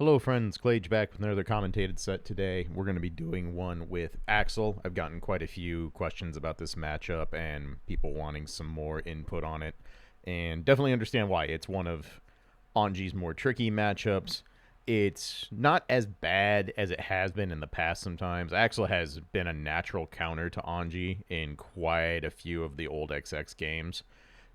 Hello, friends. Klaige back with another commentated set today. We're going to be doing one with Axel. I've gotten quite a few questions about this matchup and people wanting some more input on it. And definitely understand why. It's one of Anji's more tricky matchups. It's not as bad as it has been in the past sometimes. Axel has been a natural counter to Anji in quite a few of the old XX games.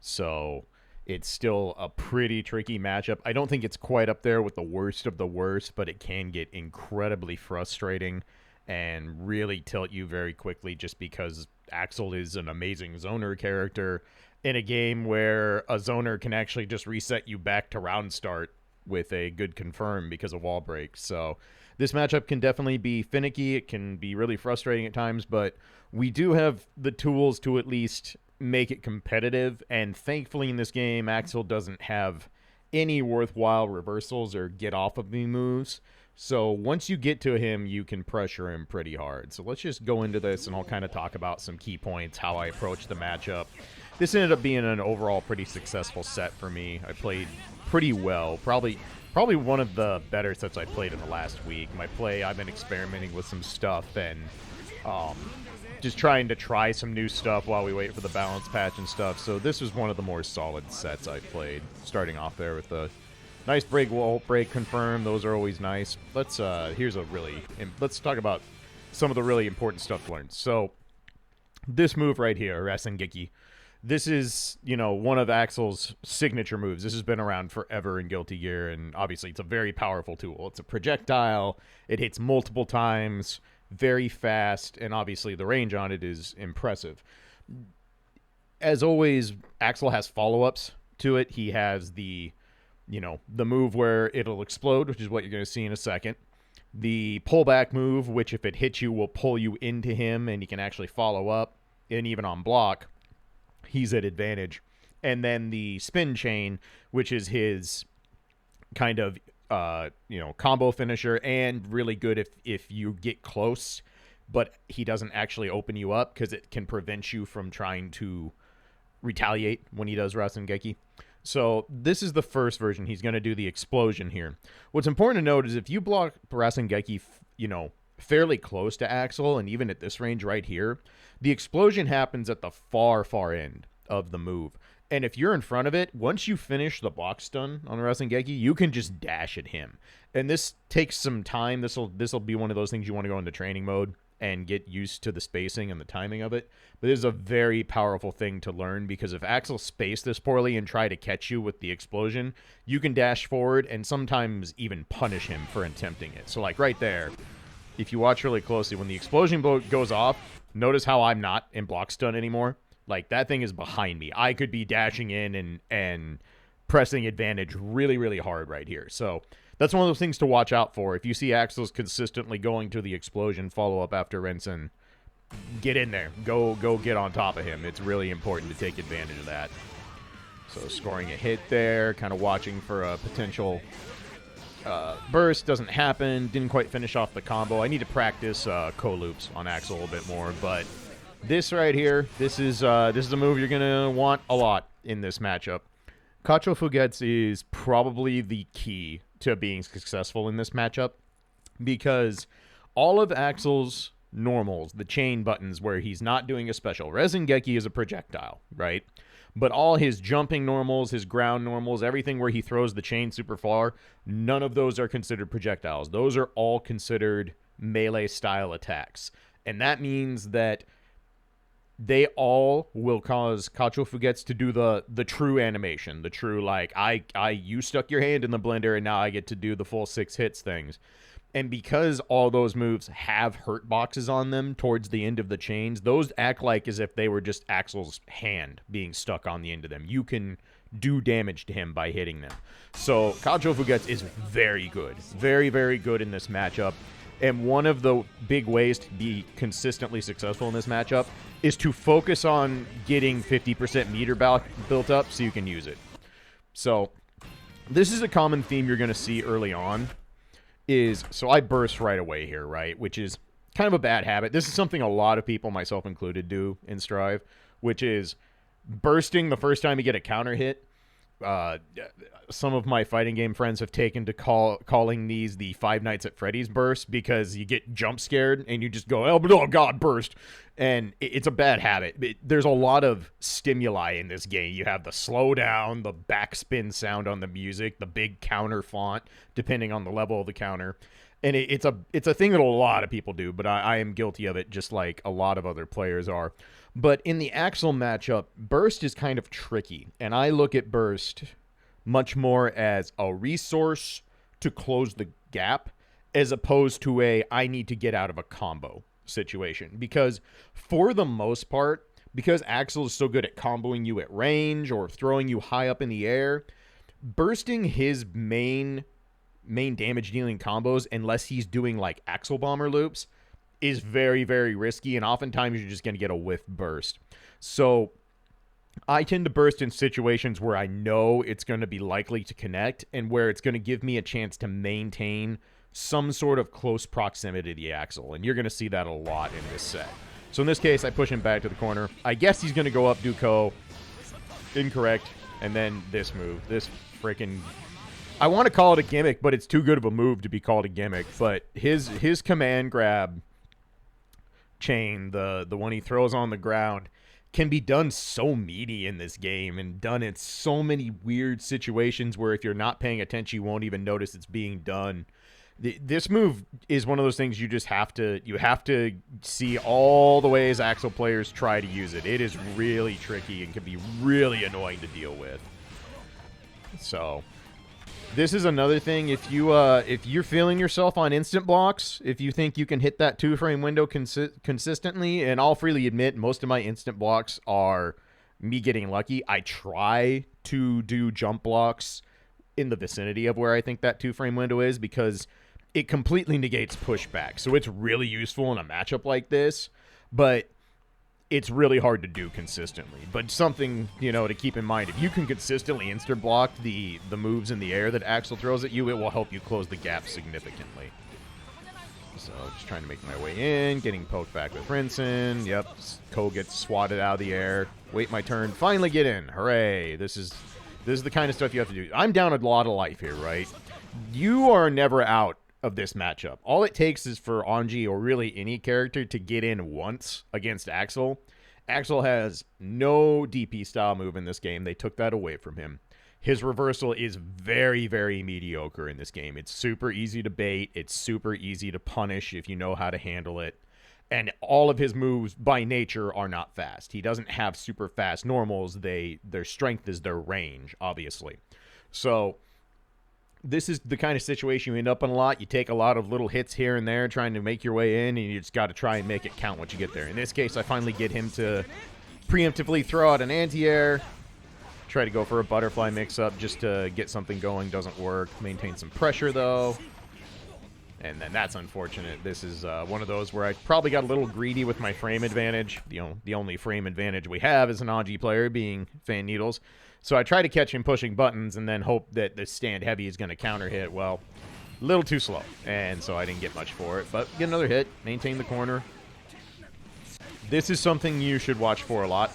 So it's still a pretty tricky matchup. I don't think it's quite up there with the worst of the worst, but it can get incredibly frustrating and really tilt you very quickly just because Axel is an amazing zoner character in a game where a zoner can actually just reset you back to round start with a good confirm because of wall breaks. So this matchup can definitely be finicky. It can be really frustrating at times, but we do have the tools to at least make it competitive, and thankfully in this game Axel doesn't have any worthwhile reversals or get off of me moves, so once you get to him you can pressure him pretty hard. So let's just go into this and I'll kind of talk about some key points, how I approach the matchup. This ended up being an overall pretty successful set for me. I played pretty well, probably one of the better sets I played in the last week. I've been experimenting with some stuff and just trying to try some new stuff while we wait for the balance patch and stuff. So this was one of the more solid sets I played. Starting off there with a nice break wall break confirm. Those are always nice. Let's talk about some of the really important stuff to learn. So this move right here, Rasengeki. This is, one of Axel's signature moves. This has been around forever in Guilty Gear, and obviously it's a very powerful tool. It's a projectile. It hits multiple times, very fast, and obviously the range on it is impressive. As always, Axel has follow-ups to it. He has the move where it'll explode, which is what you're going to see in a second. The pullback move, which if it hits you will pull you into him, and he can actually follow up, and even on block, he's at advantage. And then the spin chain, which is his kind of combo finisher, and really good if you get close, but he doesn't actually open you up because it can prevent you from trying to retaliate when he does Rasengeki. So this is the first version. He's going to do the explosion here. What's important to note is if you block Rasengeki, fairly close to Axel, and even at this range right here, the explosion happens at the far end of the move. And if you're in front of it, once you finish the block stun on Rasengeki, you can just dash at him. And this takes some time. This will be one of those things you want to go into training mode and get used to the spacing and the timing of it. But this is a very powerful thing to learn, because if Axel spaced this poorly and try to catch you with the explosion, you can dash forward and sometimes even punish him for attempting it. So like right there, if you watch really closely, when the explosion goes off, notice how I'm not in block stun anymore. Like, that thing is behind me. I could be dashing in and pressing advantage really, really hard right here. So that's one of those things to watch out for. If you see Axel's consistently going to the explosion follow-up after Rensen, get in there. Go get on top of him. It's really important to take advantage of that. So scoring a hit there, kind of watching for a potential burst. Doesn't happen. Didn't quite finish off the combo. I need to practice co-loops on Axel a little bit more, but this right here, this is a move you're going to want a lot in this matchup. Kacho Fugets is probably the key to being successful in this matchup, because all of Axel's normals, the chain buttons where he's not doing a special, Rasengeki is a projectile, right? But all his jumping normals, his ground normals, everything where he throws the chain super far, none of those are considered projectiles. Those are all considered melee-style attacks. And that means that they all will cause Kacho Fugets to do the true animation, the true, like, you stuck your hand in the blender and now I get to do the full 6 hits things. And because all those moves have hurt boxes on them towards the end of the chains, those act like as if they were just Axel's hand being stuck on the end of them. You can do damage to him by hitting them. So Kacho Fugets is very good. Very, very good in this matchup. And one of the big ways to be consistently successful in this matchup is to focus on getting 50% meter built up so you can use it. So this is a common theme you're going to see early on. So I burst right away here, right? Which is kind of a bad habit. This is something a lot of people, myself included, do in Strive, which is bursting the first time you get a counter hit uh, some of my fighting game friends have taken to calling these the Five Nights at Freddy's burst, because you get jump scared and you just go, oh god, burst. And it's a bad habit. There's a lot of stimuli in this game. You have the slowdown, the backspin sound on the music, the big counter font, depending on the level of the counter. And it's a thing that a lot of people do, but I am guilty of it, just like a lot of other players are. But in the Axel matchup, burst is kind of tricky, and I look at burst much more as a resource to close the gap, as opposed to a I need to get out of a combo situation. Because for the most part, because Axel is so good at comboing you at range or throwing you high up in the air, bursting his main damage dealing combos, unless he's doing like Axel bomber loops, is very, very risky, and oftentimes you're just going to get a whiff burst. So I tend to burst in situations where I know it's going to be likely to connect, and where it's going to give me a chance to maintain some sort of close proximity to the Axel, and you're going to see that a lot in this set. So in this case, I push him back to the corner. I guess he's going to go up Duco. Incorrect. And then this move. This freaking... I want to call it a gimmick, but it's too good of a move to be called a gimmick. But his command grab chain, the one he throws on the ground, can be done so meaty in this game, and done in so many weird situations where if you're not paying attention, you won't even notice it's being done. This move is one of those things you have to see all the ways Axel players try to use it. It is really tricky and can be really annoying to deal with. So this is another thing. If you're feeling yourself on instant blocks, if you think you can hit that 2-frame window consistently, and I'll freely admit most of my instant blocks are me getting lucky. I try to do jump blocks in the vicinity of where I think that 2-frame window is, because it completely negates pushback. So it's really useful in a matchup like this, but it's really hard to do consistently. But something, to keep in mind, if you can consistently instant block the moves in the air that Axel throws at you, it will help you close the gap significantly. So just trying to make my way in, getting poked back with Rinsen. Yep, Ko gets swatted out of the air. Wait my turn, finally get in. Hooray. This is the kind of stuff you have to do. I'm down a lot of life here, right? You are never out of this matchup. All it takes is for Anji, or really any character, to get in once against Axel. Axel has no DP style move in this game. They took that away from him. His reversal is very, very mediocre in this game. It's super easy to bait. It's super easy to punish if you know how to handle it. And all of his moves, by nature, are not fast. He doesn't have super fast normals. Their strength is their range, obviously. So this is the kind of situation you end up in a lot. You take a lot of little hits here and there trying to make your way in, and you just got to try and make it count once you get there. In this case, I finally get him to preemptively throw out an anti-air. Try to go for a butterfly mix-up just to get something going. Doesn't work. Maintain some pressure, though. And then that's unfortunate. This is one of those where I probably got a little greedy with my frame advantage. The only frame advantage we have as an Anji player being Fan Needles. So I try to catch him pushing buttons and then hope that the stand heavy is going to counter hit. Well, a little too slow. And so I didn't get much for it. But get another hit. Maintain the corner. This is something you should watch for a lot.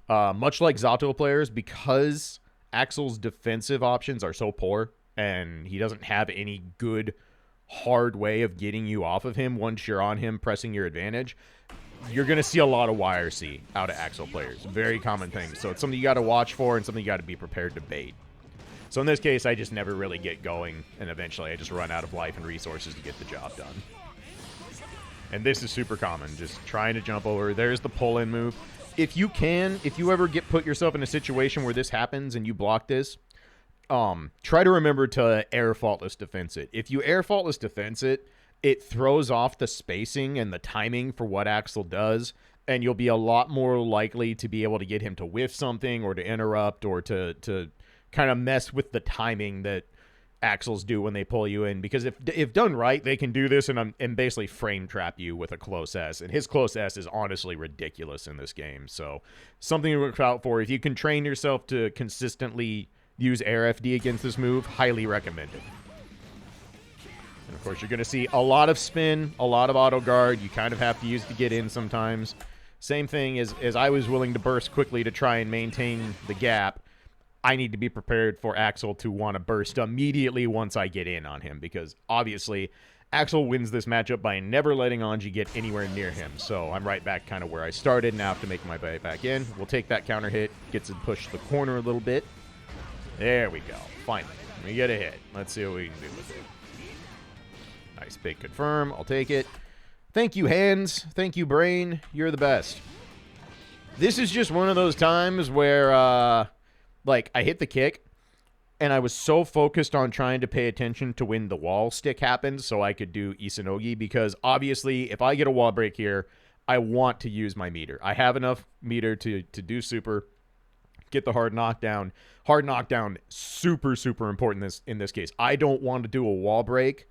Much like Zato players, because Axel's defensive options are so poor, and he doesn't have any good hard way of getting you off of him once you're on him pressing your advantage, you're going to see a lot of YRC out of Axel players. Very common thing. So it's something you got to watch for and something you got to be prepared to bait. So in this case, I just never really get going, and eventually I just run out of life and resources to get the job done. And this is super common, just trying to jump over. There's the pull-in move. If you ever put yourself in a situation where this happens and you block this, try to remember to air faultless defense it. If you air faultless defense it, it throws off the spacing and the timing for what Axel does, and you'll be a lot more likely to be able to get him to whiff something or to interrupt or to kind of mess with the timing that Axels do when they pull you in. Because if done right, they can do this and basically frame trap you with a close S. And his close S is honestly ridiculous in this game. So something to look out for. If you can train yourself to consistently use air FD against this move, highly recommended. And of course, you're going to see a lot of spin, a lot of auto guard. You kind of have to use to get in sometimes. Same thing as I was willing to burst quickly to try and maintain the gap. I need to be prepared for Axel to want to burst immediately once I get in on him, because obviously Axel wins this matchup by never letting Anji get anywhere near him. So I'm right back kind of where I started. Now I have to make my way back in. We'll take that counter hit, gets it pushed the corner a little bit. There we go. Finally, we get a hit. Let's see what we can do with it. Nice big confirm. I'll take it. Thank you, hands. Thank you, brain. You're the best. This is just one of those times where, like, I hit the kick, and I was so focused on trying to pay attention to when the wall stick happened so I could do Isanogi, because obviously if I get a wall break here, I want to use my meter. I have enough meter to do super, get the hard knockdown. Hard knockdown, super, super important in this case. I don't want to do a wall break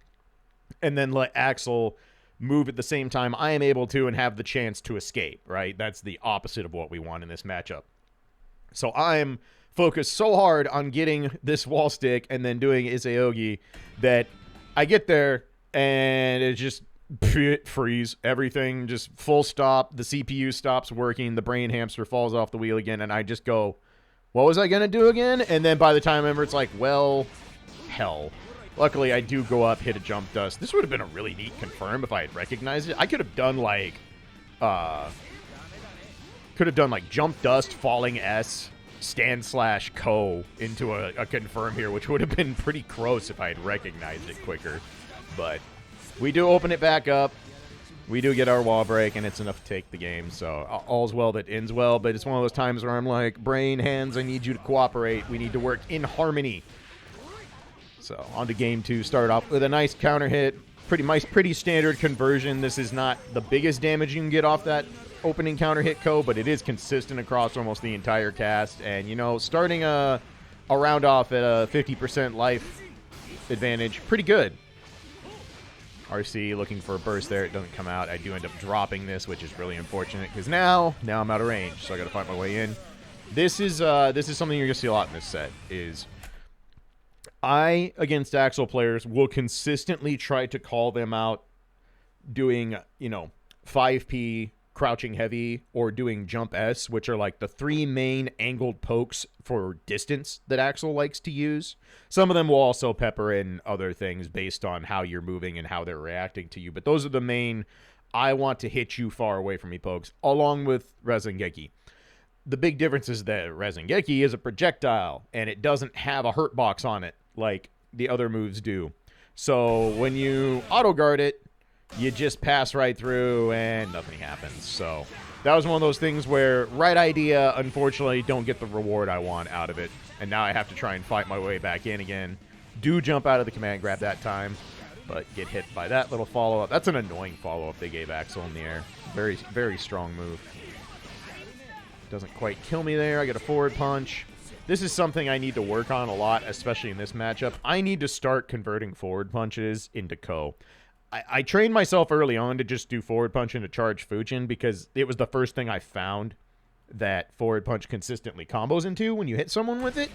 and then let Axel move at the same time I am able to and have the chance to escape, right? That's the opposite of what we want in this matchup. So I'm focused so hard on getting this wall stick and then doing Isaogi that I get there and it just freeze. Everything just full stop. The CPU stops working. The brain hamster falls off the wheel again, and I just go, what was I going to do again? And then by the time I remember, it's like, well, hell. Luckily, I do go up, hit a jump dust. This would have been a really neat confirm if I had recognized it. I could have done like jump dust, falling S, stand/co into a confirm here, which would have been pretty gross if I had recognized it quicker. But we do open it back up. We do get our wall break, and it's enough to take the game. So all's well that ends well. But it's one of those times where I'm like, brain, hands, I need you to cooperate. We need to work in harmony. So on to game 2. Start off with a nice counter hit. Pretty standard conversion. This is not the biggest damage you can get off that opening counter hit co, but it is consistent across almost the entire cast. And, you know, starting a round off at a 50% life advantage, pretty good. RC looking for a burst there. It doesn't come out. I do end up dropping this, which is really unfortunate because now I'm out of range, so I got to find my way in. This is something you're going to see a lot in this set is I, against Axel players, will consistently try to call them out doing, 5P, crouching heavy, or doing jump S, which are like the 3 main angled pokes for distance that Axel likes to use. Some of them will also pepper in other things based on how you're moving and how they're reacting to you. But those are the main, I want to hit you far away from me pokes, along with Rezengeki. The big difference is that Rezengeki is a projectile, and it doesn't have a hurt box on it like the other moves do. So when you auto guard it, you just pass right through and nothing happens. So that was one of those things where right idea, unfortunately, don't get the reward I want out of it. And now I have to try and fight my way back in again. Do jump out of the command grab that time, but get hit by that little follow-up. That's an annoying follow-up they gave Axel in the air. Very, very strong move. Doesn't quite kill me there. I get a forward punch. This is something I need to work on a lot, especially in this matchup. I need to start converting forward punches into ko. I trained myself early on to just do forward punch into charge Fujin because it was the first thing I found that forward punch consistently combos into when you hit someone with it.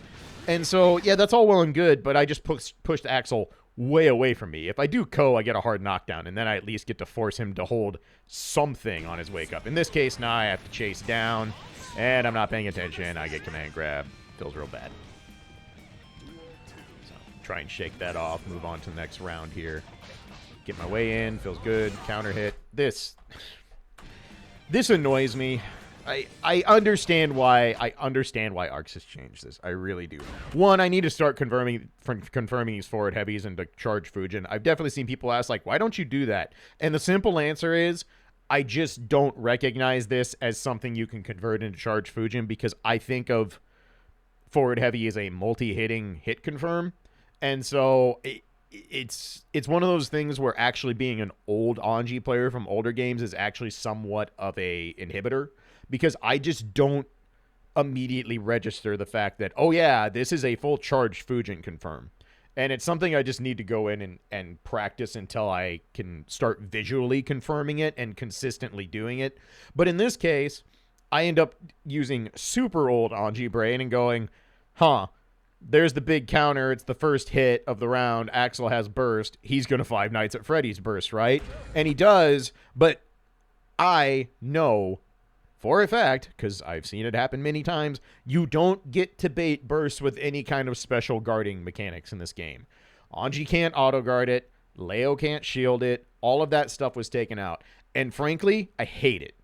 And so, yeah, that's all well and good, but I just pushed Axel way away from me. If I do ko, I get a hard knockdown, and then I at least get to force him to hold something on his wake up. In this case, now I have to chase down, and I'm not paying attention. I get command grab. Feels real bad. So try and shake that off. Move on to the next round here. Get my way in. Feels good. Counter hit. This annoys me. I understand why. Arcs has changed this. I really do. One, I need to start confirming these forward heavies into charge Fujin. I've definitely seen people ask, like, why don't you do that? And the simple answer is, I just don't recognize this as something you can convert into charge Fujin because I think of forward heavy as a multi-hitting hit confirm. And so it's one of those things where actually being an old Anji player from older games is actually somewhat of a inhibitor because I just don't immediately register the fact that, oh yeah, this is a full charged Fujin confirm. And it's something I just need to go in and practice until I can start visually confirming it and consistently doing it. But in this case, I end up using super old Anji brain and going, there's the big counter. It's the first hit of the round. Axel has burst. He's going to Five Nights at Freddy's burst, right? And he does, but I know for a fact, because I've seen it happen many times, you don't get to bait burst with any kind of special guarding mechanics in this game. Anji can't auto guard it. Leo can't shield it. All of that stuff was taken out. And frankly, I hate it.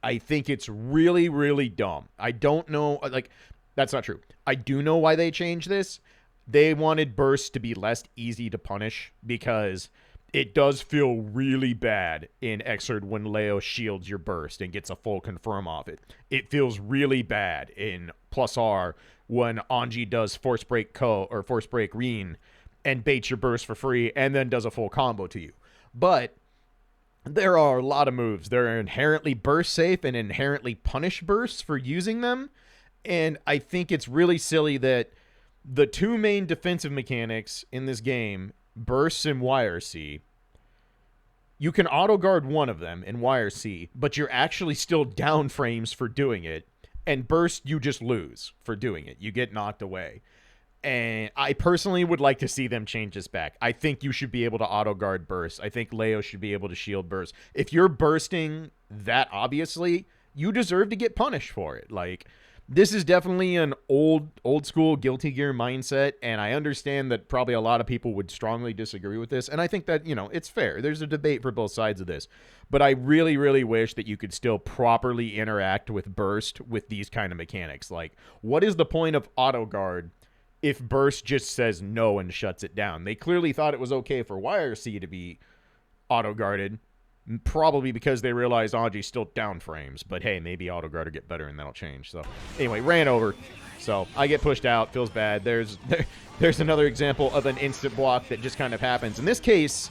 I think it's really, really dumb. I don't know. Like, that's not true. I do know why they changed this. They wanted burst to be less easy to punish because it does feel really bad in Xrd when Leo shields your burst and gets a full confirm off it. It feels really bad in plus R when Anji does force break Ko or force break Reen and baits your burst for free and then does a full combo to you. But there are a lot of moves. They're inherently burst safe and inherently punish bursts for using them. And I think it's really silly that the two main defensive mechanics in this game, bursts and YRC, you can auto guard one of them in YRC, but you're actually still down frames for doing it. And burst, you just lose for doing it. You get knocked away. And I personally would like to see them change this back. I think you should be able to auto guard burst. I think Leo should be able to shield burst. If you're bursting that obviously, you deserve to get punished for it. Like, this is definitely an old school Guilty Gear mindset, and I understand that probably a lot of people would strongly disagree with this, and I think that, it's fair. There's a debate for both sides of this, but I really, really wish that you could still properly interact with burst with these kind of mechanics. Like, what is the point of auto guard if burst just says no and shuts it down? They clearly thought it was okay for YRC to be auto guarded, probably because they realized Anji's still down frames. But hey, maybe auto guard will get better and that'll change. So anyway, ran over. So I get pushed out. Feels bad. There's another example of an instant block that just kind of happens. In this case,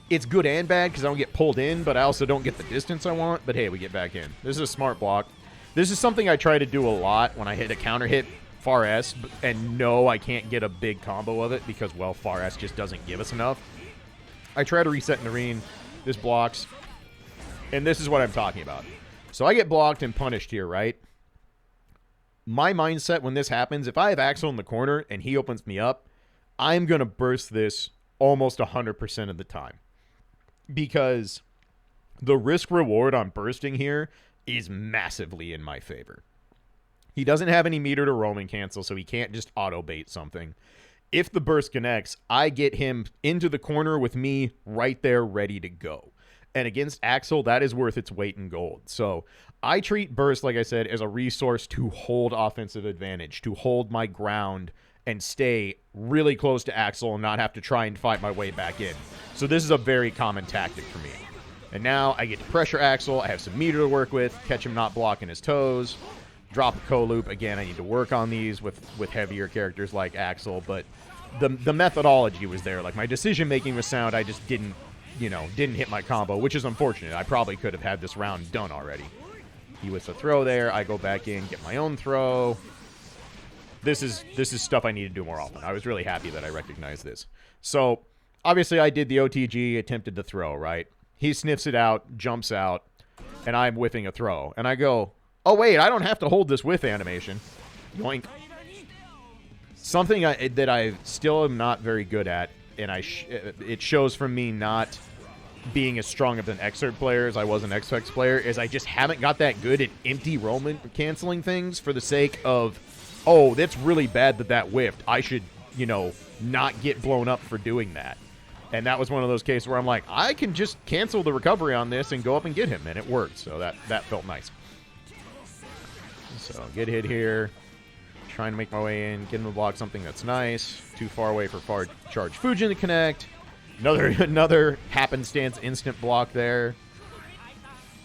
it's good and bad because I don't get pulled in, but I also don't get the distance I want. But hey, we get back in. This is a smart block. This is something I try to do a lot when I hit a counter hit far S, and no, I can't get a big combo of it because, well, far S just doesn't give us enough. I try to reset in the Reen. This blocks. And this is what I'm talking about. So I get blocked and punished here, right? My mindset when this happens, if I have Axel in the corner and he opens me up, I'm going to burst this almost 100% of the time. Because the risk reward on bursting here is massively in my favor. He doesn't have any meter to roaming cancel, so he can't just auto bait something. If the burst connects, I get him into the corner with me right there ready to go. And against Axel, that is worth its weight in gold. So I treat burst, like I said, as a resource to hold offensive advantage, to hold my ground and stay really close to Axel and not have to try and fight my way back in. So this is a very common tactic for me. And now I get to pressure Axel. I have some meter to work with, catch him not blocking his toes, drop a co-loop. Again, I need to work on these with heavier characters like Axel, but the methodology was there. Like, my decision-making was sound. I just didn't hit my combo, which is unfortunate. I probably could have had this round done already. He was a throw there. I go back in, get my own throw. This is stuff I need to do more often. I was really happy that I recognized this. So, obviously, I did the OTG, attempted the throw, right? He sniffs it out, jumps out, and I'm whiffing a throw. And I go, oh, wait, I don't have to hold this whiff animation. Yoink. Something that I still am not very good at, and it shows from me not being as strong of an Xrd player as I was an XX player, is I just haven't got that good at empty roaming canceling things for the sake of, oh, that's really bad that whiffed. I should, not get blown up for doing that. And that was one of those cases where I'm like, I can just cancel the recovery on this and go up and get him, and it worked. So that felt nice. So get hit here. Trying to make my way in, get him to block something that's nice. Too far away for far charge Fujin to connect. Another happenstance instant block there.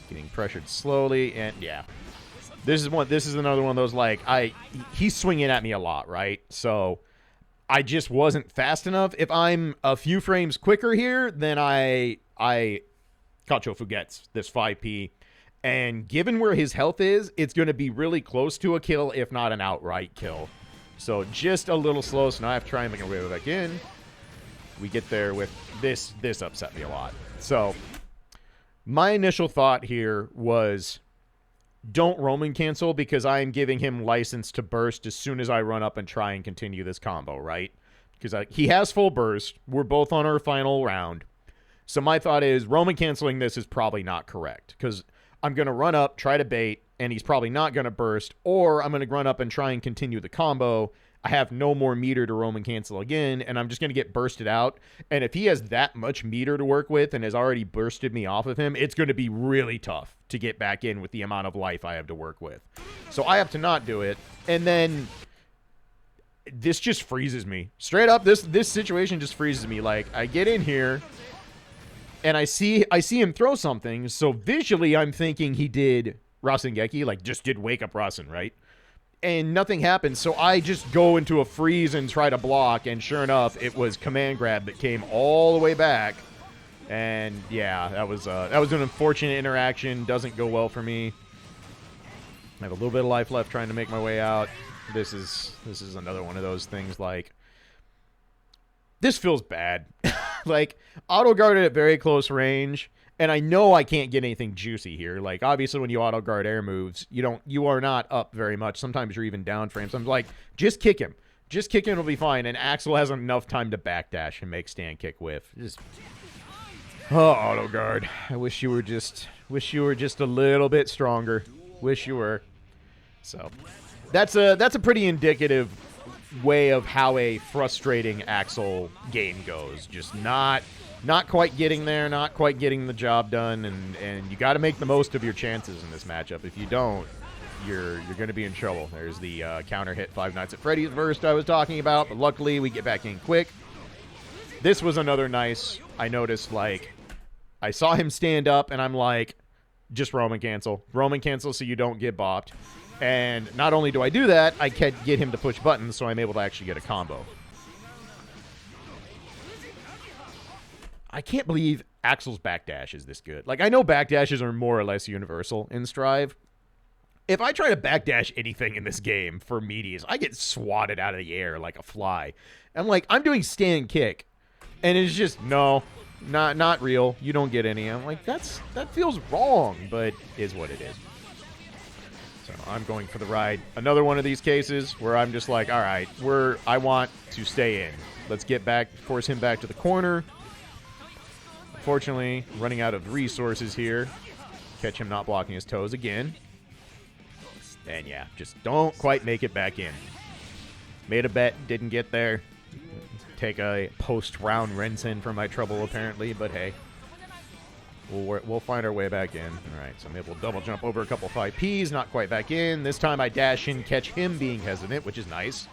Getting pressured slowly, and yeah. This is another one of those, like, he's swinging at me a lot, right? So I just wasn't fast enough. If I'm a few frames quicker here, then I Kachofu gets this 5P. And given where his health is, it's going to be really close to a kill, if not an outright kill. So just a little slow, so now I have to try and make my way back in. We get there with this. This upset me a lot. So my initial thought here was, don't roaming cancel, because I am giving him license to burst as soon as I run up and try and continue this combo, right? Because he has full burst. We're both on our final round. So my thought is, roaming canceling this is probably not correct, because I'm going to run up, try to bait. and he's probably not going to burst, or I'm going to run up and try and continue the combo. I have no more meter to Roman cancel again, and I'm just going to get bursted out. And if he has that much meter to work with and has already bursted me off of him, it's going to be really tough to get back in with the amount of life I have to work with. So I have to not do it. And then this just freezes me. Straight up, this situation just freezes me. Like, I get in here, and I see him throw something, so visually I'm thinking he did Rasengeki, like just did Wake Up Rasen, right? And nothing happens, so I just go into a freeze and try to block, and sure enough, it was Command Grab that came all the way back. And yeah, that was an unfortunate interaction. Doesn't go well for me. I have a little bit of life left trying to make my way out. This is another one of those things, like, this feels bad. Like, auto guarded at very close range, and I know I can't get anything juicy here. Like, obviously when you auto guard air moves, you are not up very much. Sometimes you're even down frames. I'm like, just kick him. Just kick him, it'll be fine. And Axel has enough time to backdash and make stand kick whiff. Just auto guard. I wish you were just a little bit stronger. Wish you were. So that's a pretty indicative way of how a frustrating Axel game goes. Just not quite getting there, not quite getting the job done, and you got to make the most of your chances in this matchup. If you don't, you're going to be in trouble. There's the counter hit Five Nights at Freddy's burst I was talking about, but luckily we get back in quick. This was another nice, I noticed, like, I saw him stand up, and I'm like, just Roman cancel. Roman cancel so you don't get bopped. And not only do I do that, I can get him to push buttons, so I'm able to actually get a combo. I can't believe Axel's backdash is this good. Like, I know backdashes are more or less universal in Strive. If I try to backdash anything in this game for meaties, I get swatted out of the air like a fly. I'm like, I'm doing stand kick, and it's just, no, not real. You don't get any. I'm like, that feels wrong, but is what it is. So I'm going for the ride. Another one of these cases where I'm just like, all right, I want to stay in. Let's get back, force him back to the corner. Unfortunately, running out of resources here. Catch him not blocking his toes again. And yeah, just don't quite make it back in. Made a bet, didn't get there. Take a post-round Rensen for my trouble, apparently, but hey. We'll find our way back in. All right, so I'm able to double jump over a couple 5Ps, not quite back in. This time I dash in, catch him being hesitant, which is nice.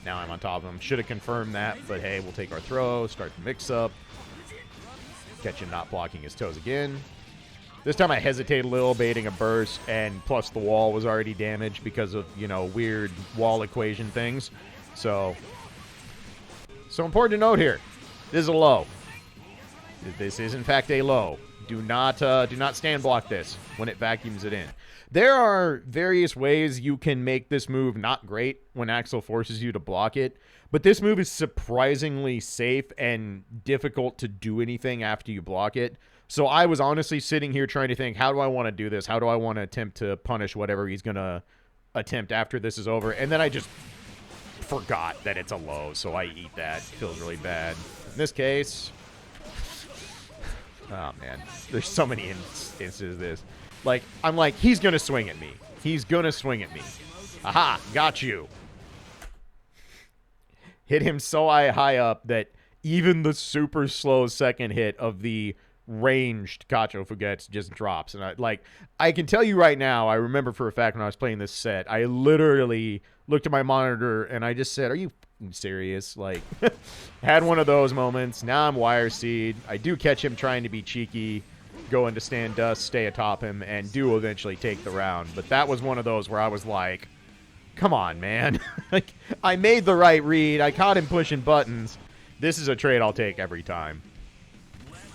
Now I'm on top of him. Should have confirmed that, but hey, we'll take our throw, start the mix-up. Catch him not blocking his toes again. This time I hesitate a little, baiting a burst, and plus the wall was already damaged because of, weird wall equation things. So important to note here, this is a low. This is, in fact, a low. Do not stand block this when it vacuums it in. There are various ways you can make this move not great when Axel forces you to block it, but this move is surprisingly safe and difficult to do anything after you block it. So I was honestly sitting here trying to think, how do I want to do this? How do I want to attempt to punish whatever he's going to attempt after this is over? And then I just forgot that it's a low, so I eat that. It feels really bad. In this case, oh man, there's so many instances of this. Like, I'm like, he's going to swing at me. He's going to swing at me. Aha, got you. Hit him so high up that even the super slow second hit of the ranged Kacho Fugetsu just drops. And I can tell you right now, I remember for a fact when I was playing this set, I literally looked at my monitor and I just said, are you serious? Like, had one of those moments. Now I'm wire seed. I do catch him trying to be cheeky, go into stand dust, stay atop him, and do eventually take the round. But that was one of those where I was like, come on, man. Like, I made the right read. I caught him pushing buttons. This is a trade I'll take every time.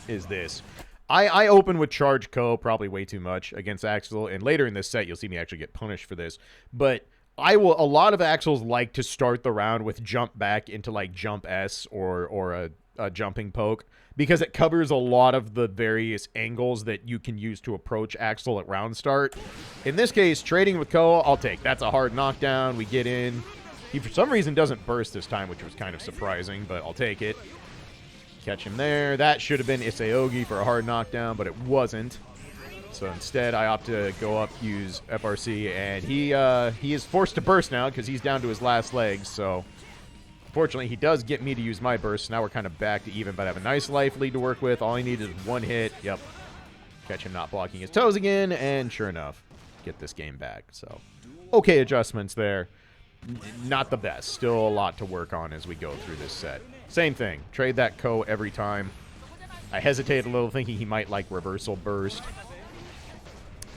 Is this. I open with Charge Co. probably way too much against Axel, and later in this set you'll see me actually get punished for this. But a lot of Axels like to start the round with jump back into like jump S or a jumping poke, because it covers a lot of the various angles that you can use to approach Axel at round start. In this case, trading with Ko, I'll take. That's a hard knockdown. We get in. He for some reason doesn't burst this time, which was kind of surprising, but I'll take it. Catch him there. That should have been Isaogi for a hard knockdown, but it wasn't. So instead, I opt to go up, use FRC, and he is forced to burst now because he's down to his last legs. So fortunately, he does get me to use my burst. Now we're kind of back to even, but I have a nice life lead to work with. All I need is one hit. Yep. Catch him not blocking his toes again, and sure enough, get this game back. So okay adjustments there. Not the best. Still a lot to work on as we go through this set. Same thing. Trade that Ko every time. I hesitate a little thinking he might like reversal burst.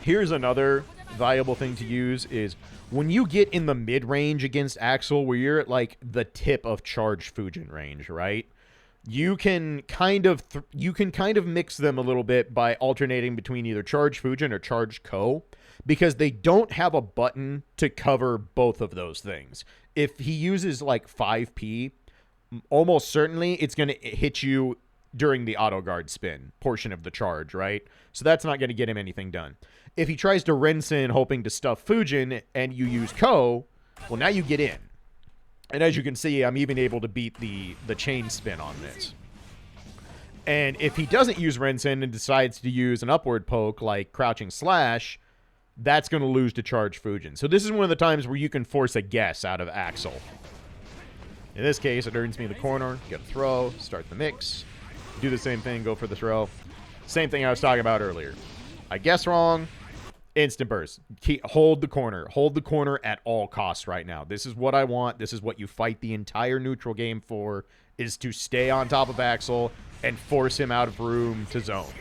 Here's another valuable thing to use is when you get in the mid-range against Axel, where you're at like the tip of charged Fujin range, right? You can kind of mix them a little bit by alternating between either charged Fujin or charged Ko, because they don't have a button to cover both of those things. If he uses like 5P, almost certainly it's going to hit you during the auto guard spin portion of the charge, right? So that's not going to get him anything done. If he tries to Rinsen hoping to stuff Fujin and you use Ko, well, now you get in. And as you can see, I'm even able to beat the chain spin on this. And if he doesn't use Rinsen and decides to use an upward poke like crouching slash, that's going to lose to charge Fujin. So this is one of the times where you can force a guess out of Axel. In this case, it earns me the corner, get a throw, start the mix, do the same thing, go for the throw. Same thing I was talking about earlier. I guess wrong, instant burst. Hold the corner at all costs right now. This is what I want. This is what you fight the entire neutral game for, is to stay on top of Axel and force him out of room to zone.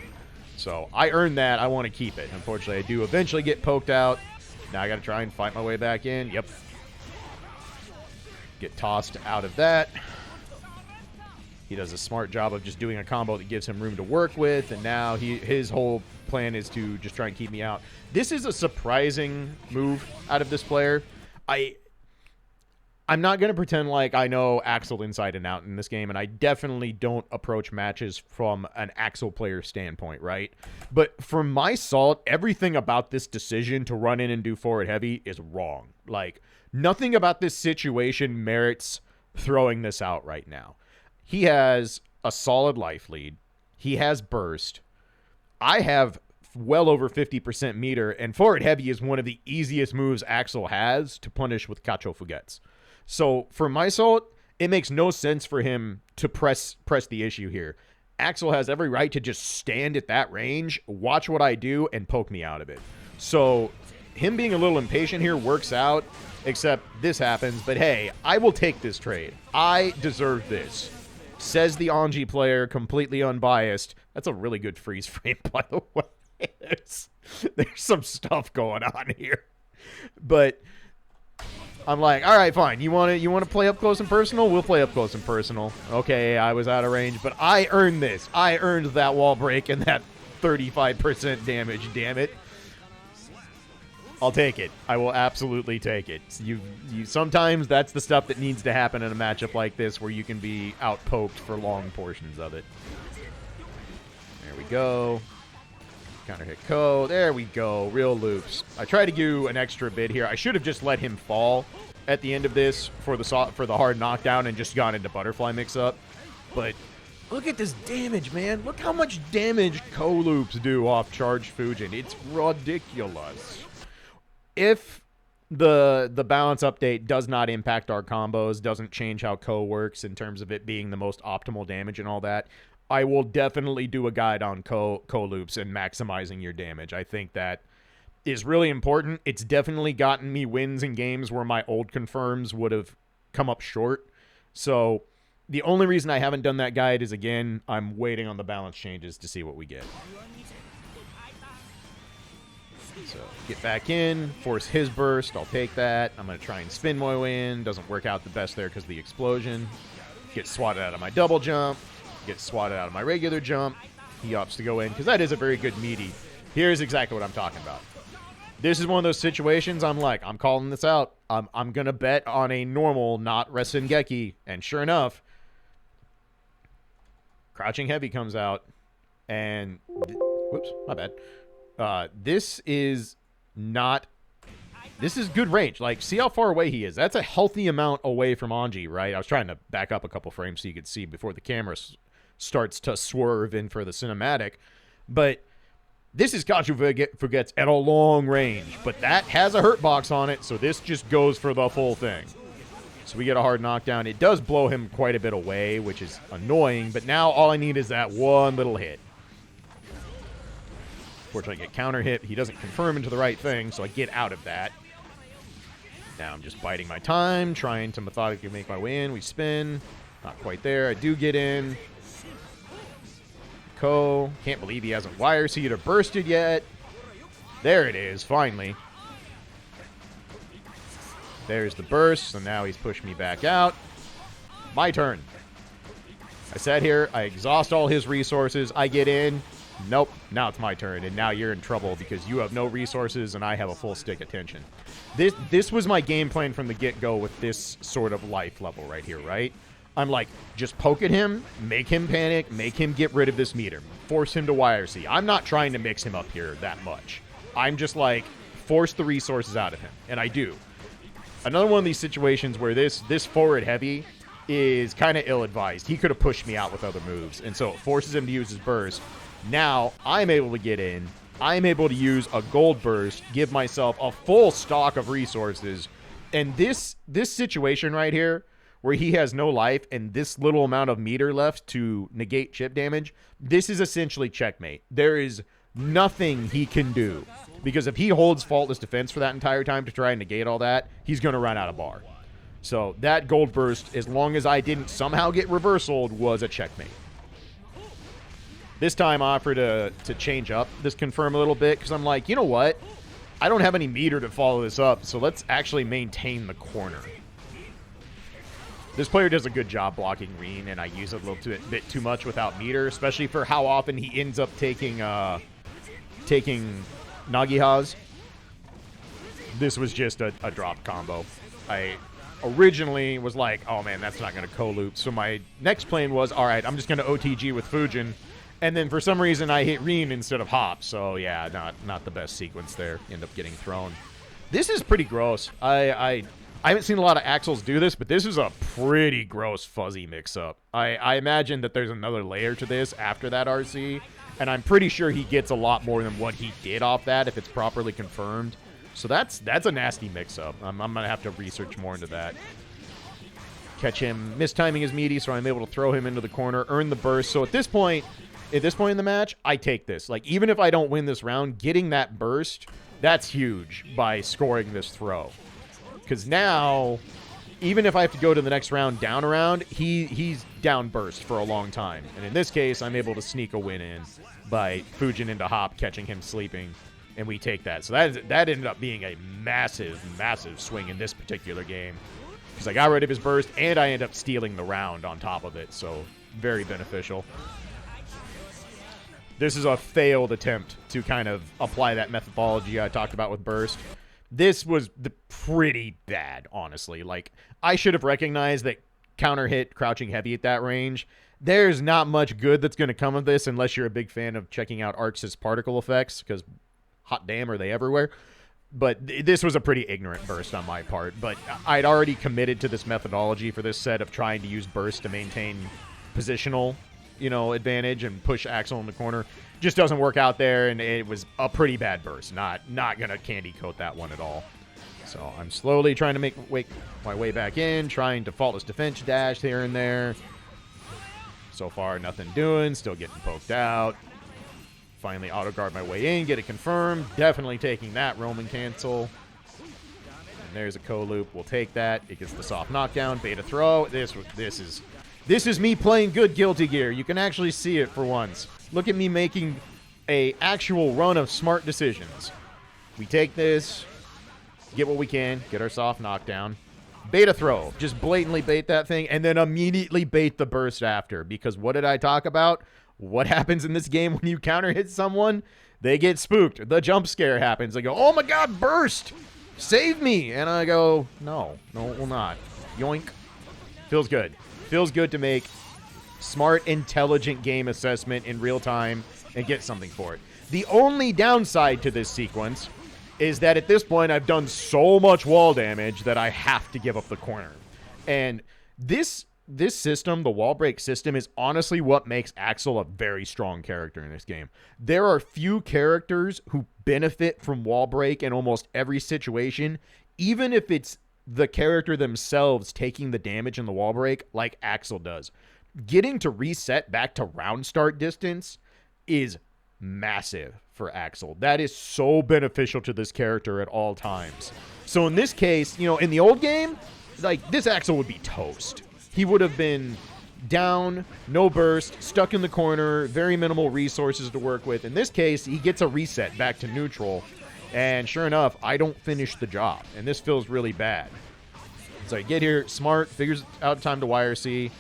So I earned that. I want to keep it. Unfortunately, I do eventually get poked out. Now I got to try and fight my way back in. Yep. Get tossed out of that. He does a smart job of just doing a combo that gives him room to work with, and now his whole plan is to just try and keep me out. This is a surprising move out of this player. I'm not going to pretend like I know Axel inside and out in this game, and I definitely don't approach matches from an Axel player standpoint, right? But for my salt, everything about this decision to run in and do forward heavy is wrong. Like, nothing about this situation merits throwing this out right now. He has a solid life lead. He has burst. I have well over 50% meter, and forward heavy is one of the easiest moves Axel has to punish with Cacho Fuguettes. So for my salt, it makes no sense for him to press the issue here. Axel has every right to just stand at that range, watch what I do, and poke me out of it. So him being a little impatient here works out, except this happens. But hey, I will take this trade. I deserve this. Says the Anji player, completely unbiased. That's a really good freeze frame, by the way. There's some stuff going on here. But I'm like, all right, fine. You want to play up close and personal? We'll play up close and personal. Okay, I was out of range, but I earned this. I earned that wall break and that 35% damage, damn it. I'll take it. I will absolutely take it. You sometimes that's the stuff that needs to happen in a matchup like this where you can be out-poked for long portions of it. There we go. Counter hit Ko. There we go. Real loops. I tried to do an extra bit here. I should have just let him fall at the end of this for the hard knockdown and just gone into butterfly mix-up. But look at this damage, man. Look how much damage Ko loops do off charged Fujin. It's ridiculous. If the balance update does not impact our combos, doesn't change how Ko works in terms of it being the most optimal damage and all that, I will definitely do a guide on Ko loops and maximizing your damage. I think that is really important. It's definitely gotten me wins in games where my old confirms would have come up short. So the only reason I haven't done that guide is, again, I'm waiting on the balance changes to see what we get. So get back in, force his burst. I'll take that. I'm going to try and spin my way in. Doesn't work out the best there because of the explosion. Get swatted out of my double jump. Get swatted out of my regular jump. He opts to go in because that is a very good meaty. Here's exactly what I'm talking about. This is one of those situations I'm like, I'm calling this out. I'm going to bet on a normal, not Resengeki. And sure enough, crouching heavy comes out. And, whoops, my bad. This is good range. Like, see how far away he is. That's a healthy amount away from Anji, right? I was trying to back up a couple frames so you could see before the camera starts to swerve in for the cinematic. But This is Kachu Forgets at a long range, but that has a hurt box on it, so this just goes for the full thing. So we get a hard knockdown. It does blow him quite a bit away, which is annoying, but now all I need is that one little hit. Fortunately, I get counter hit. He doesn't confirm into the right thing, so I get out of that. Now I'm just biding my time, trying to methodically make my way in. We spin. Not quite there. I do get in. Can't believe he hasn't wire seed or bursted yet. There it is, finally. There's the burst, so now he's pushed me back out. My turn. I sat here, I exhaust all his resources, I get in. Nope, now it's my turn, and now you're in trouble because you have no resources and I have a full stick attention. This was my game plan from the get-go with this sort of life level right here, right? I'm like, just poke at him, make him panic, make him get rid of this meter, force him to wire C. I'm not trying to mix him up here that much. I'm just like, force the resources out of him, and I do. Another one of these situations where this forward heavy is kind of ill-advised. He could have pushed me out with other moves, and so it forces him to use his burst. Now, I'm able to get in. I'm able to use a gold burst, give myself a full stock of resources, and this situation right here, where he has no life and this little amount of meter left to negate chip damage, this is essentially checkmate. There is nothing he can do. Because if he holds faultless defense for that entire time to try and negate all that, he's going to run out of bar. So that gold burst, as long as I didn't somehow get reversaled, was a checkmate. This time I offer to change up this confirm a little bit, because I'm like, you know what? I don't have any meter to follow this up, so let's actually maintain the corner. This player does a good job blocking Reen, and I use it a little bit too much without meter, especially for how often he ends up taking Nagihas. This was just a drop combo. I originally was like, oh man, that's not going to co-loop. So my next plan was, all right, I'm just going to OTG with Fujin. And then for some reason I hit Reen instead of Hop. So yeah, not the best sequence there. End up getting thrown. This is pretty gross. I haven't seen a lot of Axels do this, but this is a pretty gross fuzzy mix-up. I imagine that there's another layer to this after that RC, and I'm pretty sure he gets a lot more than what he did off that if it's properly confirmed. So that's a nasty mix-up. I'm going to have to research more into that. Catch him mistiming his meaty, so I'm able to throw him into the corner, earn the burst. So at this point in the match, I take this. Like, even if I don't win this round, getting that burst, that's huge by scoring this throw. Because now, even if I have to go to the next round down a round, he's down burst for a long time. And in this case, I'm able to sneak a win in by Fujin into Hop, catching him sleeping, and we take that. So that ended up being a massive, massive swing in this particular game. Because I got rid of his burst, and I end up stealing the round on top of it. So very beneficial. This is a failed attempt to kind of apply that methodology I talked about with burst. This was pretty bad, honestly. Like, I should have recognized that counter hit crouching heavy at that range. There's not much good that's going to come of this unless you're a big fan of checking out Arx's particle effects, because hot damn are they everywhere. But this was a pretty ignorant burst on my part. But I'd already committed to this methodology for this set of trying to use burst to maintain positional, advantage and push Axel in the corner. Just doesn't work out there, and it was a pretty bad burst. Not gonna candy coat that one at all. So I'm slowly trying to make my way back in, trying to faultless defense dash here and there. So far, nothing doing. Still getting poked out. Finally auto guard my way in, get it confirmed. Definitely taking that Roman cancel. And there's a co-loop. We'll take that. It gets the soft knockdown. Beta throw. This is me playing good Guilty Gear. You can actually see it for once. Look at me making a actual run of smart decisions. We take this, get what we can, get our soft knockdown. Beta throw. Just blatantly bait that thing, and then immediately bait the burst after. Because what did I talk about? What happens in this game when you counter hit someone? They get spooked. The jump scare happens. They go, oh my god, burst! Save me! And I go, no, it will not. Yoink. Feels good. Feels good to make smart, intelligent game assessment in real time and get something for it. The only downside to this sequence is that at this point I've done so much wall damage that I have to give up the corner. And this this system, the wall break system, is honestly what makes Axel a very strong character in this game. There are few characters who benefit from wall break in almost every situation, even if it's the character themselves taking the damage in the wall break like Axel does. Getting to reset back to round start distance is massive for Axel. That is so beneficial to this character at all times. So in this case, you know, in the old game, like, this Axel would be toast. He would have been down, no burst, stuck in the corner, very minimal resources to work with. In this case, he gets a reset back to neutral, and sure enough, I don't finish the job, and this feels really bad. So I get here, smart, figures out time to YRC.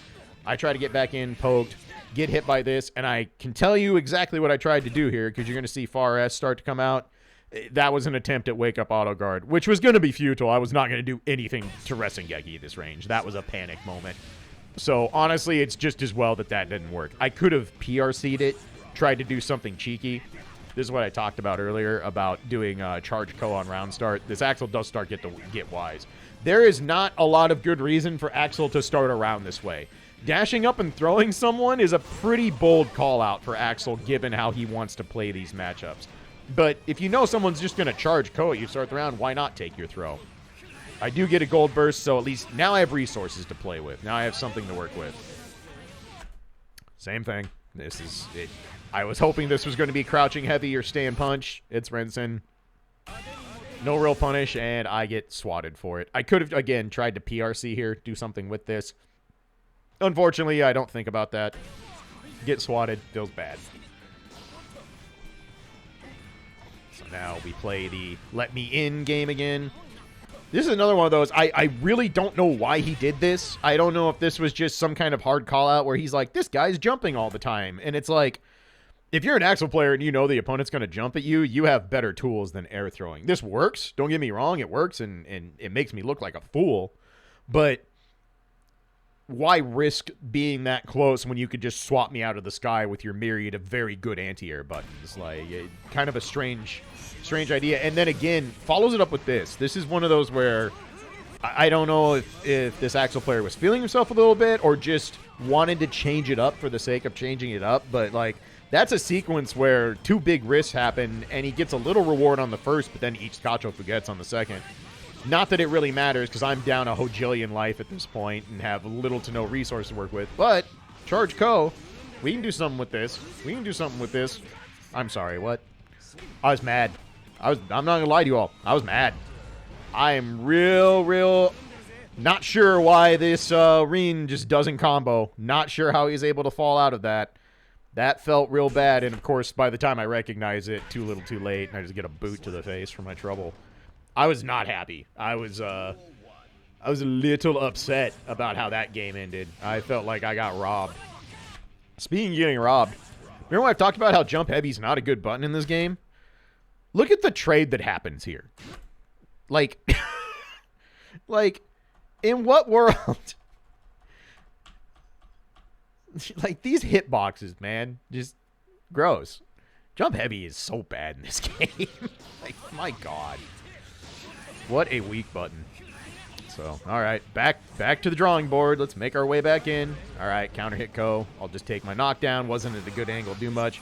I try to get back in, poked, get hit by this, and I can tell you exactly what I tried to do here, because you're going to see Far S start to come out. That was an attempt at Wake Up Auto Guard, which was going to be futile. I was not going to do anything to Resengeki at this range. That was a panic moment. So, honestly, it's just as well that that didn't work. I could have PRC'd it, tried to do something cheeky. This is what I talked about earlier, about doing Charge Co on round start. This Axel does start get wise. There is not a lot of good reason for Axel to start around this way. Dashing up and throwing someone is a pretty bold call-out for Axel, given how he wants to play these matchups. But if you know someone's just going to charge Ko at you start the round, why not take your throw? I do get a gold burst, so at least now I have resources to play with. Now I have something to work with. Same thing. This is it. I was hoping this was going to be crouching heavy or stay and punch. It's Rensen. No real punish, and I get swatted for it. I could have, again, tried to PRC here, do something with this. Unfortunately, I don't think about that. Get swatted. Feels bad. Now we play the let me in game again. This is another one of those. I really don't know why he did this. I don't know if this was just some kind of hard call out where he's like, this guy's jumping all the time. And it's like, if you're an Axel player and you know the opponent's going to jump at you, you have better tools than air throwing. This works. Don't get me wrong. It works and it makes me look like a fool. But why risk being that close when you could just swap me out of the sky with your myriad of very good anti-air buttons? Like, kind of a strange idea. And then again, follows it up with this. This is one of those where I don't know if this Axel player was feeling himself a little bit or just wanted to change it up for the sake of changing it up. But, like, that's a sequence where two big risks happen, and he gets a little reward on the first, but then eats Cacho Fuguettes on the second. Not that it really matters, because I'm down a hojillion life at this point and have little to no resource to work with. But, Charge Co, we can do something with this. We can do something with this. I'm sorry, what? I was mad. I'm not going to lie to you all. I was mad. I am real not sure why this Reen just doesn't combo. Not sure how he's able to fall out of that. That felt real bad, and of course, by the time I recognize it, too little too late, and I just get a boot to the face for my trouble. I was not happy. I was a little upset about how that game ended. I felt like I got robbed. Speaking of getting robbed, remember when I've talked about how jump heavy's not a good button in this game? Look at the trade that happens here. Like, like, in what world? Like, these hitboxes, man, just gross. Jump heavy is so bad in this game. Like, my God. What a weak button. So, all right, back to the drawing board. Let's make our way back in. All right, counter hit Ko. I'll just take my knockdown. Wasn't at a good angle, do much.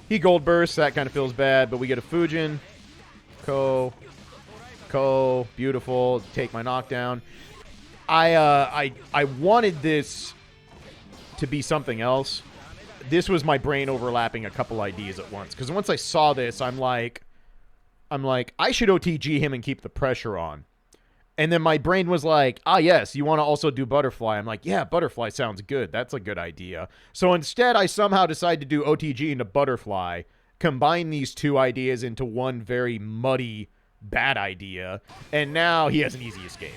He gold bursts. That kind of feels bad, but we get a Fujin. Ko, beautiful. Take my knockdown. I wanted this to be something else. This was my brain overlapping a couple ideas at once. Because once I saw this, I'm like, I should OTG him and keep the pressure on. And then my brain was like, yes, you want to also do Butterfly. I'm like, yeah, Butterfly sounds good. That's a good idea. So instead, I somehow decided to do OTG into Butterfly, combine these two ideas into one very muddy, bad idea, and now he has an easy escape.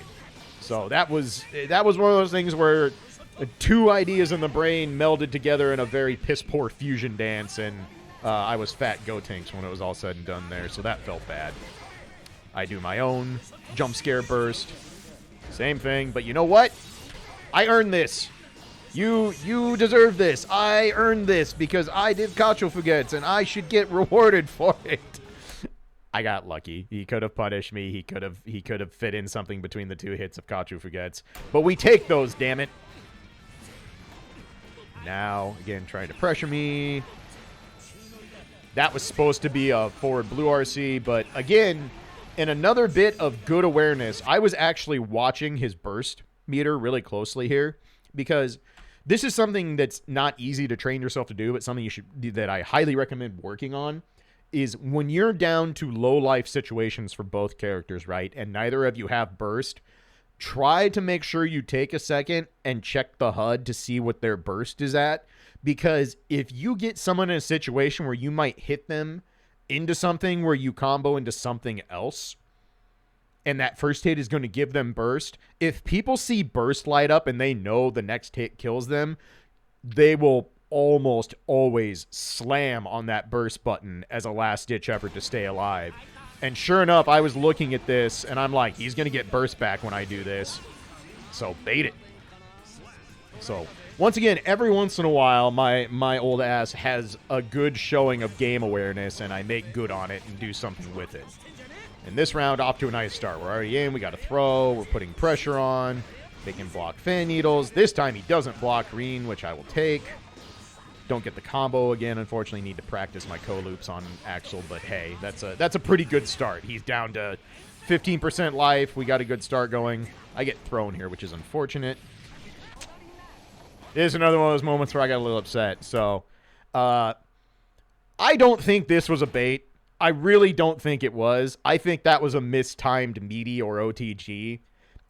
So that was one of those things where two ideas in the brain melded together in a very piss-poor fusion dance, and I was fat Gotenks when it was all said and done there, so that felt bad. I do my own jump scare burst. Same thing, but you know what? I earned this. You deserve this. I earned this because I did Cacho Fuguettes, and I should get rewarded for it. I got lucky. He could have punished me. He could have fit in something between the two hits of Cacho Fuguettes. But we take those, damn it. now. Again, trying to pressure me. That was supposed to be a forward blue RC, but again, in another bit of good awareness, I was actually watching his burst meter really closely here, because this is something that's not easy to train yourself to do, but something that I highly recommend working on, is when you're down to low life situations for both characters, right, and neither of you have burst, try to make sure you take a second and check the HUD to see what their burst is at, because if you get someone in a situation where you might hit them into something where you combo into something else, and that first hit is going to give them burst, if people see burst light up and they know the next hit kills them, they will almost always slam on that burst button as a last-ditch effort to stay alive. And sure enough, I was looking at this, and I'm like, he's going to get burst back when I do this. So, bait it. So, once again, every once in a while, my old ass has a good showing of game awareness, and I make good on it and do something with it. And this round, off to a nice start. We're already in. We got a throw. We're putting pressure on. They can block fan needles. This time, he doesn't block green, which I will take. Don't get the combo again. Unfortunately, need to practice my co-loops on Axel, but hey, that's a pretty good start. He's down to 15% life. We got a good start going. I get thrown here, which is unfortunate. This is another one of those moments where I got a little upset. So, I don't think this was a bait. I really don't think it was. I think that was a mistimed meaty or OTG.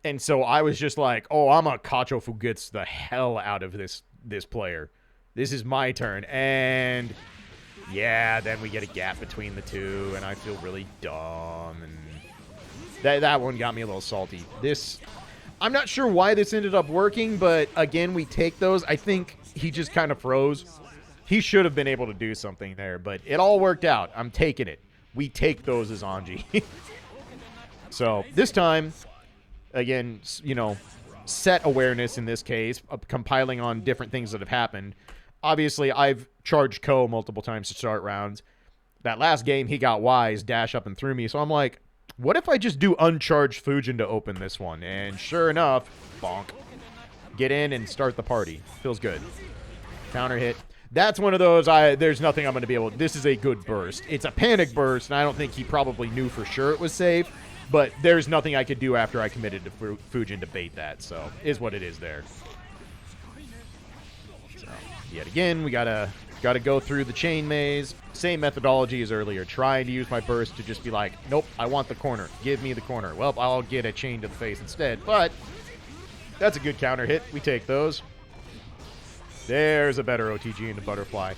And so I was just like, oh, I'm a Kacho Fugits the hell out of this player. This is my turn, and yeah, then we get a gap between the two, and I feel really dumb, and that one got me a little salty. I'm not sure why this ended up working, but again, we take those. I think he just kind of froze. He should have been able to do something there, but it all worked out. I'm taking it. We take those as Anji. So this time, again, you know, set awareness in this case, compiling on different things that have happened. Obviously, I've charged Ko multiple times to start rounds. That last game, he got wise, dash up and through me. So I'm like, what if I just do uncharged Fujin to open this one? And sure enough, bonk. Get in and start the party. Feels good. Counter hit. That's one of those, there's nothing I'm going to be able to... This is a good burst. It's a panic burst, and I don't think he probably knew for sure it was safe. But there's nothing I could do after I committed to Fujin to bait that. So, is what it is there. So, yet again, we gotta go through the chain maze. Same methodology as earlier. Trying to use my burst to just be like, nope, I want the corner. Give me the corner. Well, I'll get a chain to the face instead. But that's a good counter hit. We take those. There's a better OTG into Butterfly.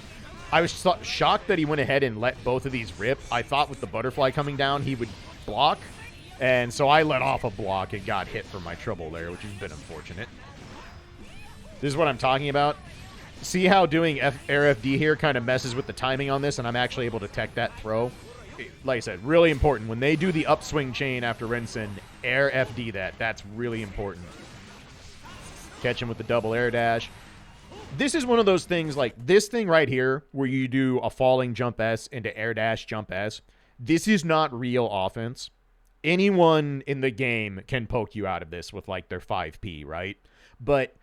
I was shocked that he went ahead and let both of these rip. I thought with the Butterfly coming down, he would block. And so I let off a block and got hit for my trouble there, which has been unfortunate. This is what I'm talking about. See how doing Air FD here kind of messes with the timing on this, and I'm actually able to tech that throw? Like I said, really important. When they do the upswing chain after Rinsen, Air FD that. That's really important. Catch him with the double air dash. This is one of those things, like this thing right here, where you do a falling jump S into air dash jump S. This is not real offense. Anyone in the game can poke you out of this with like their 5P, right? But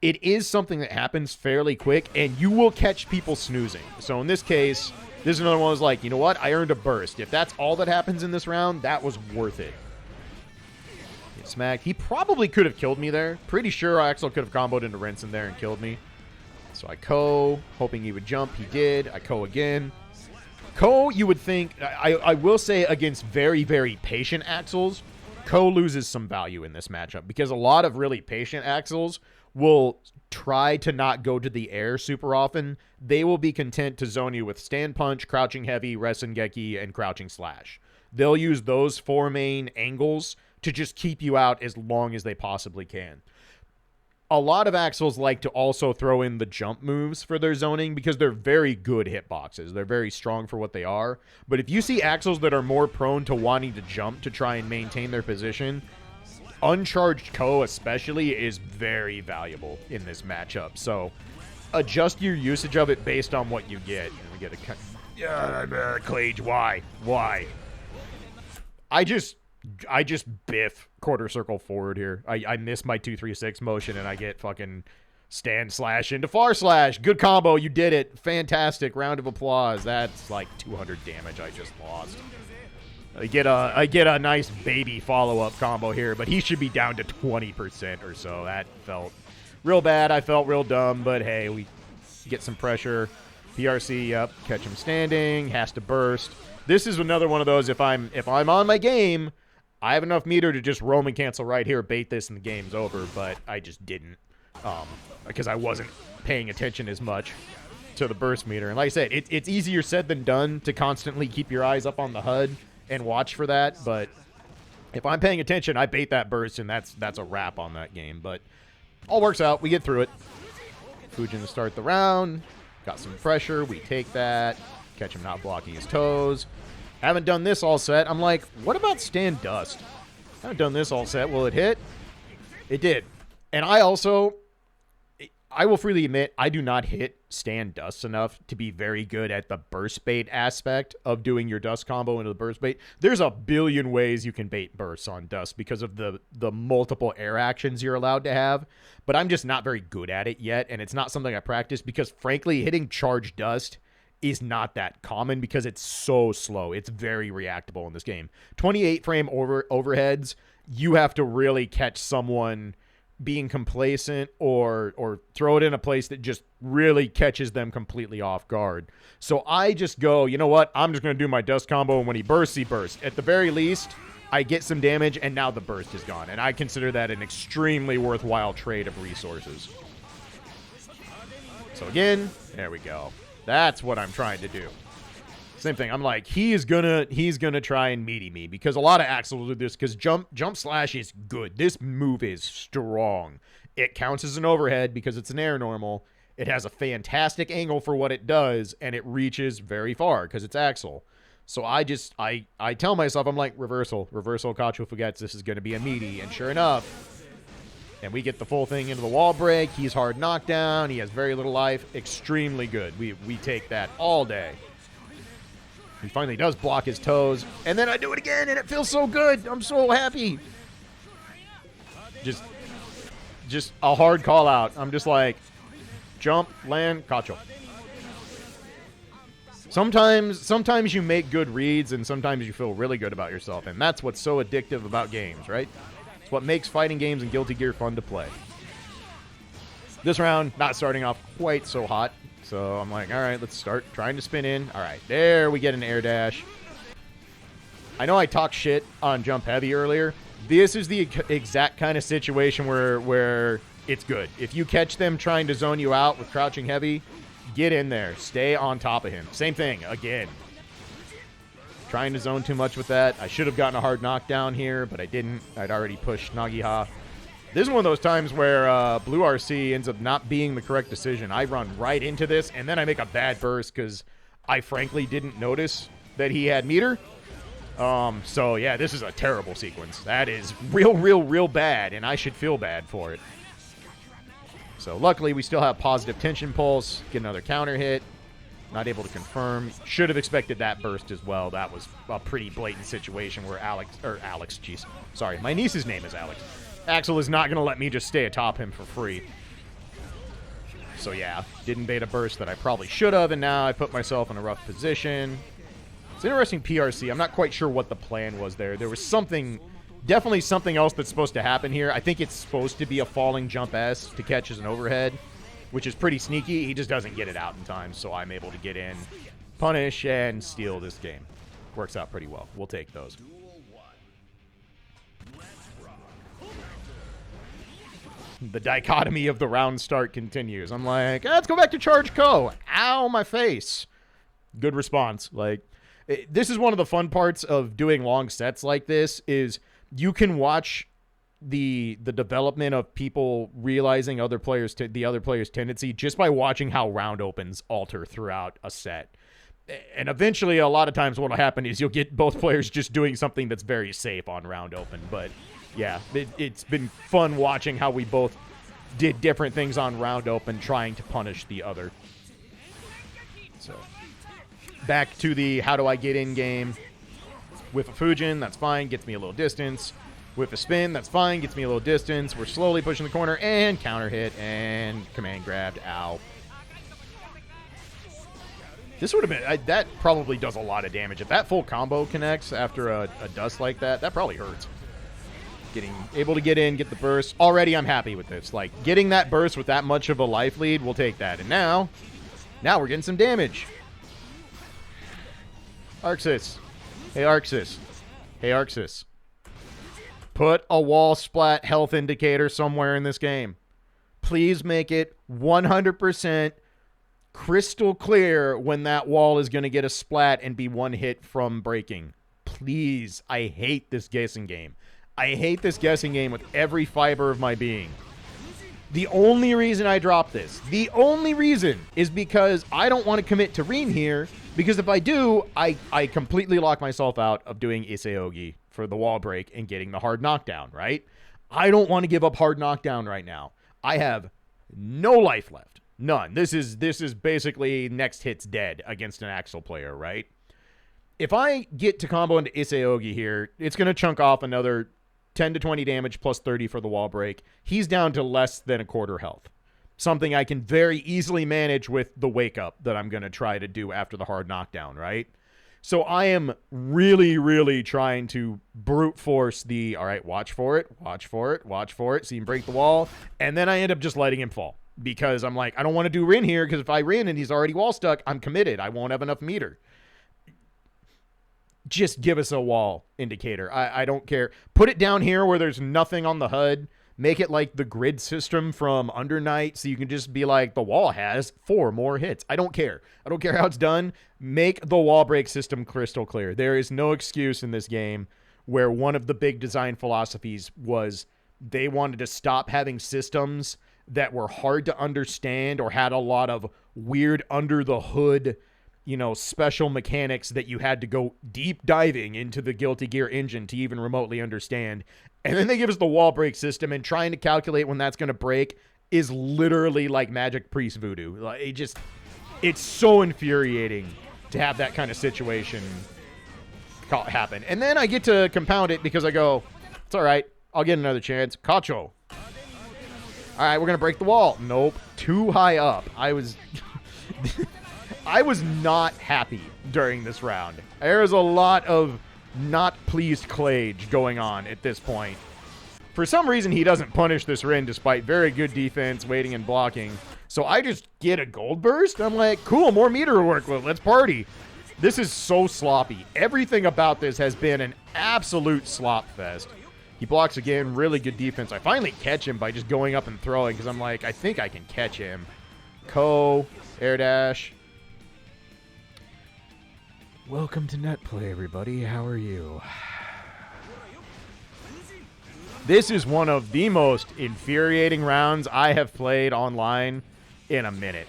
it is something that happens fairly quick, and you will catch people snoozing. So in this case, this is another one that's like, you know what? I earned a burst. If that's all that happens in this round, that was worth it. Get smacked. He probably could have killed me there. Pretty sure Axel could have comboed into Rinsen there and killed me. So I Ko, hoping he would jump. He did. I Ko again. Ko, you would think, I will say against very, very patient Axels, Ko loses some value in this matchup because a lot of really patient Axels will try to not go to the air super often. They will be content to zone you with stand punch, crouching heavy, Resengeki, and crouching slash. They'll use those four main angles to just keep you out as long as they possibly can. A lot of Axels like to also throw in the jump moves for their zoning because they're very good hitboxes. They're very strong for what they are. But if you see Axels that are more prone to wanting to jump to try and maintain their position, uncharged Ko especially is very valuable in this matchup. So adjust your usage of it based on what you get. And we get a Klaige. Why? I just biff quarter circle forward here. I miss my 2-3-6 motion and I get fucking Stand slash into far slash. Good combo. You did it. Fantastic. Round of applause. That's like 200 damage I just lost. I get a nice baby follow-up combo here, but he should be down to 20% or so. That felt real bad. I felt real dumb, but hey, we get some pressure. PRC, yep, catch him standing, has to burst. This is another one of those, if I'm on my game, I have enough meter to just roam and cancel right here, bait this, and the game's over, but I just didn't, because I wasn't paying attention as much to the burst meter. And like I said, it's easier said than done to constantly keep your eyes up on the HUD and watch for that, but if I'm paying attention, I bait that burst, and that's a wrap on that game. But all works out. We get through it. Fujin to start the round. Got some pressure. We take that. Catch him not blocking his toes. Haven't done this all set. I'm like, what about stand dust? Haven't done this all set. Will it hit? It did. And I will freely admit, I do not hit stand dust enough to be very good at the burst bait aspect of doing your dust combo into the burst bait. There's a billion ways you can bait bursts on dust because of the multiple air actions you're allowed to have, but I'm just not very good at it yet, and it's not something I practice because, frankly, hitting charge dust is not that common because it's so slow. It's very reactable in this game. 28 frame overheads, you have to really catch someone being complacent or throw it in a place that just really catches them completely off guard. So I just go, you know what? I'm just going to do my dust combo, and when he bursts, he bursts. At the very least, I get some damage, and now the burst is gone. And I consider that an extremely worthwhile trade of resources. So again, there we go. That's what I'm trying to do. Same thing. I'm like, he's gonna try and meaty me because a lot of Axel will do this because jump slash is good. This move is strong. It counts as an overhead because it's an air normal. It has a fantastic angle for what it does, and it reaches very far because it's Axel. So I tell myself, I'm like, reversal. Kacho forgets this is gonna be a meaty, and sure enough, and we get the full thing into the wall break. He's hard knockdown. He has very little life. Extremely good. We take that all day. He finally does block his toes, and then I do it again, and it feels so good. I'm so happy. Just a hard call out. I'm just like, jump, land, Kacho. Sometimes you make good reads, and sometimes you feel really good about yourself, and that's what's so addictive about games, right? It's what makes fighting games and Guilty Gear fun to play. This round, not starting off quite so hot. So I'm like, all right, let's start trying to spin in. All right, there we get an air dash. I know I talked shit on jump heavy earlier. This is the exact kind of situation where it's good. If you catch them trying to zone you out with crouching heavy, get in there. Stay on top of him. Same thing, again. Trying to zone too much with that. I should have gotten a hard knockdown here, but I didn't. I'd already pushed Nagiha. This is one of those times where Blue RC ends up not being the correct decision. I run right into this, and then I make a bad burst because I frankly didn't notice that he had meter. So, yeah, this is a terrible sequence. That is real bad, and I should feel bad for it. So, luckily, we still have positive tension pulse. Get another counter hit. Not able to confirm. Should have expected that burst as well. That was a pretty blatant situation where Sorry, my niece's name is Alex. Axel is not going to let me just stay atop him for free. So yeah, didn't bait a burst that I probably should have, and now I put myself in a rough position. It's interesting PRC. I'm not quite sure what the plan was there. There was definitely something else that's supposed to happen here. I think it's supposed to be a falling jump S to catch as an overhead, which is pretty sneaky. He just doesn't get it out in time, so I'm able to get in, punish, and steal this game. Works out pretty well. We'll take those. The dichotomy of the round start continues. I'm like, let's go back to Charge Co. Ow, my face. Good response. Like, this is one of the fun parts of doing long sets like this is you can watch the development of people realizing the other player's tendency just by watching how round opens alter throughout a set. And eventually, a lot of times what will happen is you'll get both players just doing something that's very safe on round open, but yeah, it's been fun watching how we both did different things on round open trying to punish the other. So, back to the how do I get in game with a Fujin. That's fine. Gets me a little distance. With a spin, that's fine. Gets me a little distance. We're slowly pushing the corner and counter hit and command grabbed. Ow. This would have been... that probably does a lot of damage. If that full combo connects after a dust like that, that probably hurts. Able to get in, get the burst. Already I'm happy with this. Like, getting that burst with that much of a life lead, we'll take that. And now we're getting some damage. Arxis. Hey, Arxis. Hey, Arxis. Put a wall splat health indicator somewhere in this game. Please make it 100% crystal clear when that wall is going to get a splat and be one hit from breaking. Please. I hate this guessing game. I hate this guessing game with every fiber of my being. The only reason I drop this, the only reason is because I don't want to commit to Reen here, because if I do, I completely lock myself out of doing Iseogi for the wall break and getting the hard knockdown, right? I don't want to give up hard knockdown right now. I have no life left. None. This is basically next hit's dead against an Axel player, right? If I get to combo into Iseogi here, it's going to chunk off another 10 to 20 damage plus 30 for the wall break. He's down to less than a quarter health. Something I can very easily manage with the wake up that I'm going to try to do after the hard knockdown, right? So I am really, really trying to brute force the, all right, watch for it, see him break the wall, and then I end up just letting him fall. Because I'm like, I don't want to do Rin here, because if I Rin and he's already wall stuck, I'm committed. I won't have enough meter. Just give us a wall indicator. I don't care. Put it down here where there's nothing on the HUD. Make it like the grid system from Under Night, so you can just be like, the wall has 4 more hits. I don't care. I don't care how it's done. Make the wall break system crystal clear. There is no excuse in this game where one of the big design philosophies was they wanted to stop having systems that were hard to understand or had a lot of weird under the hood, special mechanics that you had to go deep diving into the Guilty Gear engine to even remotely understand. And then they give us the wall break system, and trying to calculate when that's going to break is literally like Magic Priest voodoo. It's so infuriating to have that kind of situation happen. And then I get to compound it because I go, it's all right. I'll get another chance. Kacho. All right, we're going to break the wall. Nope. Too high up. I was not happy during this round. There's a lot of not pleased Klaige going on at this point. For some reason, he doesn't punish this Rin despite very good defense, waiting and blocking. So I just get a gold burst. I'm like, cool, more meter to work with. Let's party. This is so sloppy. Everything about this has been an absolute slop fest. He blocks again, really good defense. I finally catch him by just going up and throwing because I'm like, I think I can catch him. Air dash. Welcome to Netplay, everybody. How are you? This is one of the most infuriating rounds I have played online in a minute.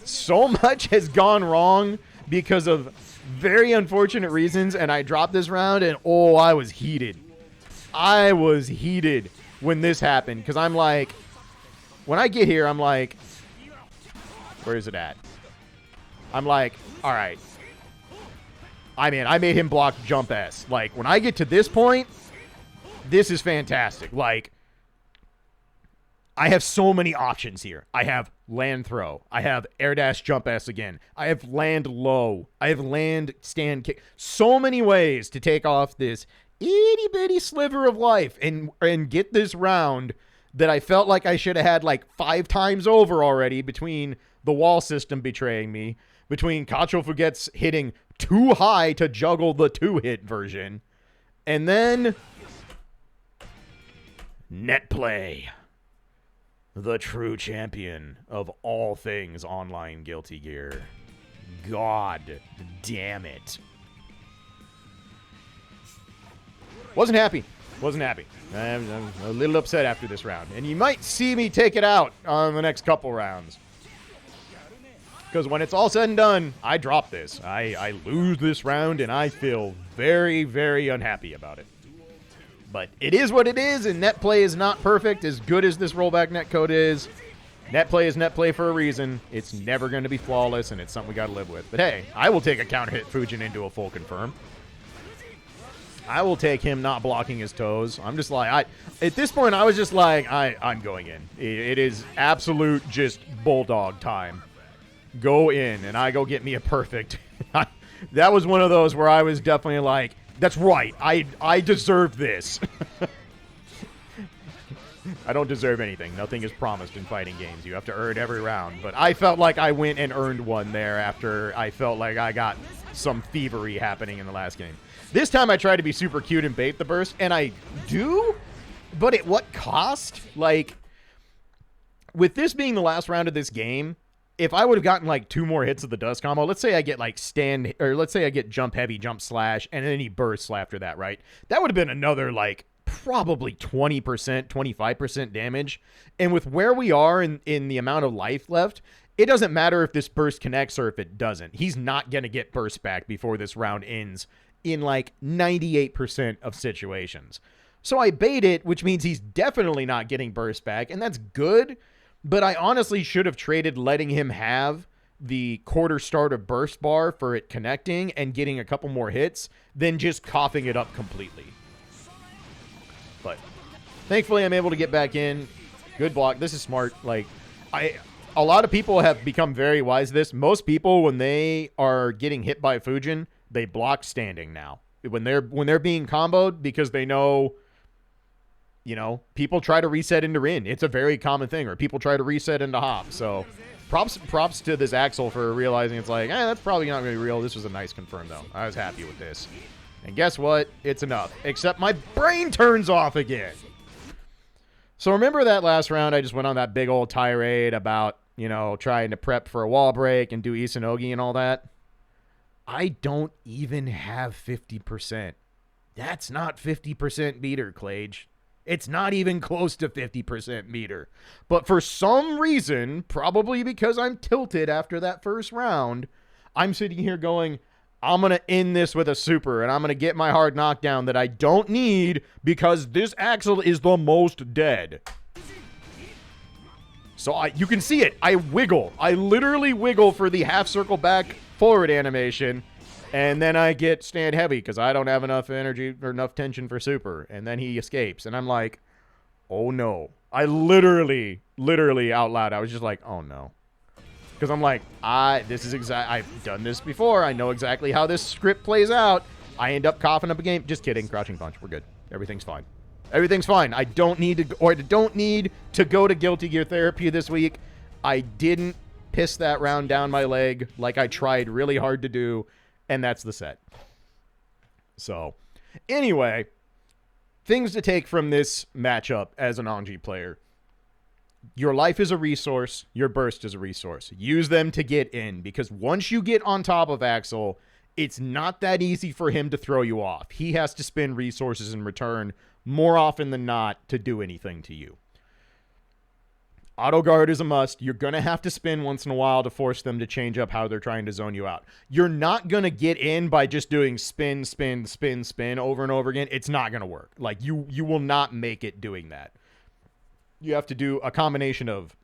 So much has gone wrong because of very unfortunate reasons, and I dropped this round, and I was heated. I was heated when this happened, because I'm like, when I get here, I'm like, where is it at? I'm like, all right. I made him block jump S. Like, when I get to this point, this is fantastic. Like, I have so many options here. I have land throw. I have air dash jump S again. I have land low. I have land stand kick. So many ways to take off this itty bitty sliver of life and get this round that I felt like I should have had like 5 times over already, between the wall system betraying me, between Kacho Fuget's hitting too high to juggle the 2-hit version, and then Netplay, the true champion of all things online Guilty Gear. God damn it. Wasn't happy. I'm a little upset after this round. And you might see me take it out on the next couple rounds. Because when it's all said and done, I drop this. I lose this round, and I feel very, very unhappy about it. But it is what it is, and Netplay is not perfect. As good as this rollback netcode is, Netplay is Netplay for a reason. It's never going to be flawless, and it's something we got to live with. But hey, I will take a counter hit Fujin into a full confirm. I will take him not blocking his toes. I'm just like, at this point, I was just like, I'm going in. It is absolute just bulldog time. Go in, and I go get me a perfect. That was one of those where I was definitely like, that's right. I deserve this. I don't deserve anything. Nothing is promised in fighting games. You have to earn every round. But I felt like I went and earned one there after I felt like I got some thievery happening in the last game. This time I tried to be super cute and bait the burst, and I do, but at what cost? Like, with this being the last round of this game, if I would have gotten like 2 more hits of the dust combo, let's say I get like stand, or let's say I get jump heavy, jump slash, and then he bursts after that, right? That would have been another like probably 20%, 25% damage. And with where we are in the amount of life left, it doesn't matter if this burst connects or if it doesn't. He's not going to get burst back before this round ends in like 98% of situations. So I bait it, which means he's definitely not getting burst back, and that's good, but I honestly should have traded letting him have the quarter start of burst bar for it connecting and getting a couple more hits than just coughing it up completely. But thankfully I'm able to get back in. Good block. This is smart. Like, a lot of people have become very wise to this. Most people, when they are getting hit by Fujin, they block standing now. When they're being comboed, because they know, you know, people try to reset into Rin. It's a very common thing. Or people try to reset into Hop. So props to this Axel for realizing it's like, that's probably not going to be real. This was a nice confirm, though. I was happy with this. And guess what? It's enough. Except my brain turns off again. So remember that last round I just went on that big old tirade about, you know, trying to prep for a wall break and do Isanogi and all that? I don't even have 50%. That's not 50% meter, Klaige. It's not even close to 50% meter. But for some reason, probably because I'm tilted after that first round, I'm sitting here going, I'm going to end this with a super, and I'm going to get my hard knockdown that I don't need because this Axel is the most dead. So you can see it. I wiggle. I literally wiggle for the half circle back forward animation, and then I get stand heavy because I don't have enough energy or enough tension for super, and then he escapes, and I'm like, oh no. I literally out loud, I was just like, oh no. Because I'm like, I've done this before. I know exactly how this script plays out. I end up coughing up a game. Just kidding. Crouching punch. We're good. Everything's fine. Everything's fine. I don't need to go to Guilty Gear Therapy this week. I didn't piss that round down my leg like I tried really hard to do, and that's the set. So, anyway, things to take from this matchup as an Anji player. Your life is a resource. Your burst is a resource. Use them to get in, because once you get on top of Axel, it's not that easy for him to throw you off. He has to spend resources in return more often than not to do anything to you. Auto guard is a must. You're going to have to spin once in a while to force them to change up how they're trying to zone you out. You're not going to get in by just doing spin, spin, spin, spin over and over again. It's not going to work. Like, you will not make it doing that. You have to do a combination of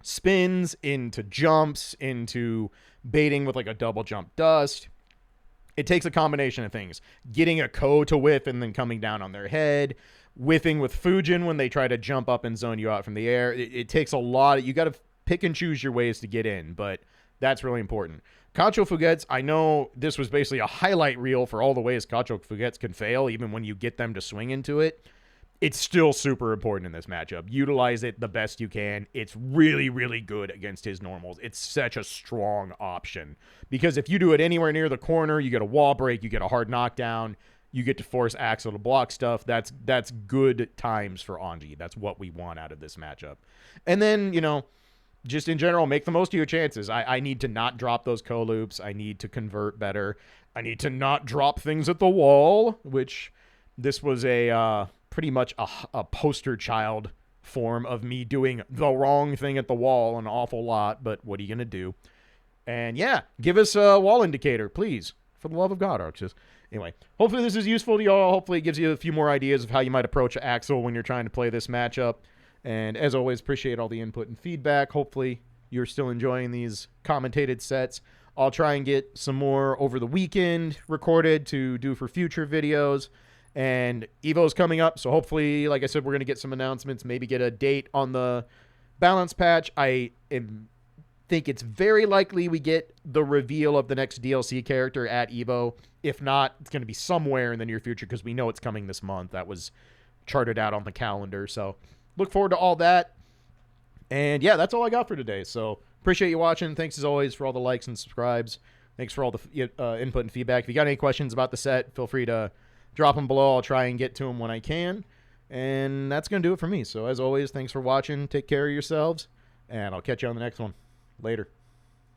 spins into jumps, into baiting with like a double jump dust. It takes a combination of things. Getting a Ko to whiff and then coming down on their head. Whiffing with Fujin when they try to jump up and zone you out from the air. It takes a lot. You got to pick and choose your ways to get in, but that's really important. Kacho Fugetsu, I know this was basically a highlight reel for all the ways Kacho Fugetsu can fail, even when you get them to swing into it. It's still super important in this matchup. Utilize it the best you can. It's really, really good against his normals. It's such a strong option. Because if you do it anywhere near the corner, you get a wall break, you get a hard knockdown, you get to force Axel to block stuff. That's good times for Anji. That's what we want out of this matchup. And then, you know, just in general, make the most of your chances. I need to not drop those Ko loops. I need to convert better. I need to not drop things at the wall, which this was pretty much a poster child form of me doing the wrong thing at the wall an awful lot, but what are you going to do? And yeah, give us a wall indicator, please. For the love of God, Arxis. Anyway, hopefully this is useful to y'all. Hopefully it gives you a few more ideas of how you might approach Axel when you're trying to play this matchup. And as always, appreciate all the input and feedback. Hopefully you're still enjoying these commentated sets. I'll try and get some more over the weekend recorded to do for future videos. And Evo's coming up, so hopefully, like I said, we're going to get some announcements, maybe get a date on the balance patch. Think it's very likely we get the reveal of the next DLC character at Evo. If not, it's going to be somewhere in the near future because we know it's coming this month. That was charted out on the calendar. So look forward to all that. And yeah, that's all I got for today. So appreciate you watching. Thanks as always for all the likes and subscribes. Thanks for all the input and feedback. If you got any questions about the set, feel free to drop them below. I'll try and get to them when I can. And that's going to do it for me. So as always, thanks for watching. Take care of yourselves. And I'll catch you on the next one. Later.